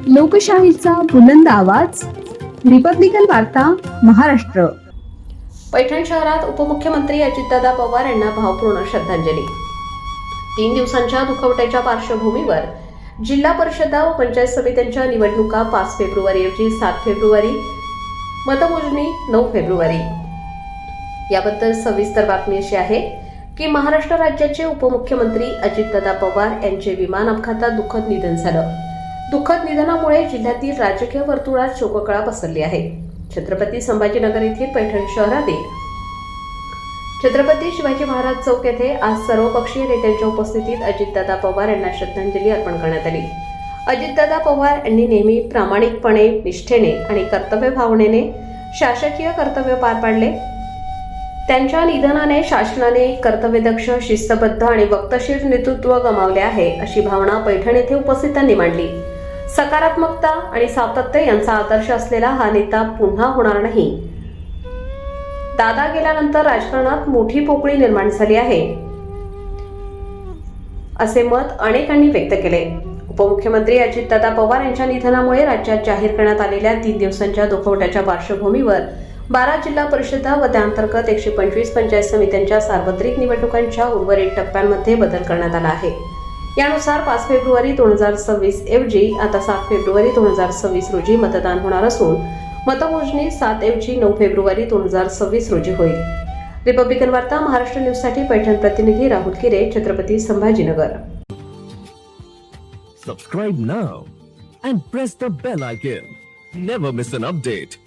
लोकशाहीचा बुलंद आवाज, रिपब्लिकन वार्ता, महाराष्ट्र. पैठण शहरात उपमुख्यमंत्री अजितदादा पवार यांना भावपूर्ण श्रद्धांजली. 3 दिवसांच्या दुखवट्याच्या पार्श्वभूमीवर जिल्हा परिषदा व पंचायत समित्यांच्या निवडणुका 5 फेब्रुवारी ऐवजी 7 फेब्रुवारी, मतमोजणी 9 फेब्रुवारी. याबद्दल सविस्तर बातमी अशी आहे की महाराष्ट्र राज्याचे उपमुख्यमंत्री अजितदादा पवार यांचे विमान अपघातात दुःखद निधन झालं. दुःखद निधनामुळे जिल्ह्यातील राजकीय वर्तुळात शोककळा पसरली आहे. छत्रपती संभाजीनगर येथील पैठण शहरातील छत्रपती शिवाजी महाराज चौक येथे आज सर्वपक्षीय नेत्यांच्या उपस्थितीत अजितदादा पवार यांना श्रद्धांजली अर्पण करण्यात आली. अजितदादा पवार यांनी नेहमी प्रामाणिकपणे, निष्ठेने आणि कर्तव्य भावनेने शासकीय कर्तव्य पार पाडले. त्यांच्या निधनाने शासनाने कर्तव्यदक्ष, शिस्तबद्ध आणि वक्तशीर नेतृत्व गमावले आहे, अशी भावना पैठण येथे उपस्थितांनी मांडली. सकारात्मकता आणि सातत्य यांचा आदर्श असलेला हा नेता पुन्हा होणार नाही. दादा गेल्यानंतर राजकारणात मोठी पोकळी निर्माण झाली आहे, असे मत अनेकांनी व्यक्त केले. उपमुख्यमंत्री अजितदादा पवार यांच्या निधनामुळे राज्यात जाहीर करण्यात आलेल्या 3 दिवसांच्या दुखवट्याच्या पार्श्वभूमीवर 12 जिल्हा परिषदा व त्याअंतर्गत 125 पंचायत समित्यांच्या सार्वत्रिक निवडणुकांच्या उर्वरित टप्प्यांमध्ये बदल करण्यात आला आहे. यानुसार 5 फेब्रुवारी 2026 ऐवजी आता 7 फेब्रुवारी 2026 रोजी मतदान होणार असून मतमोजणी 7 ऐवजी 9 फेब्रुवारी 2026 रोजी होईल. रिपब्लिकन वार्ता महाराष्ट्र न्यूजसाठी पैठण प्रतिनिधी राहुल किरे, Chhatrapati Sambhajinagar. Subscribe now and press the bell icon. Never miss an update.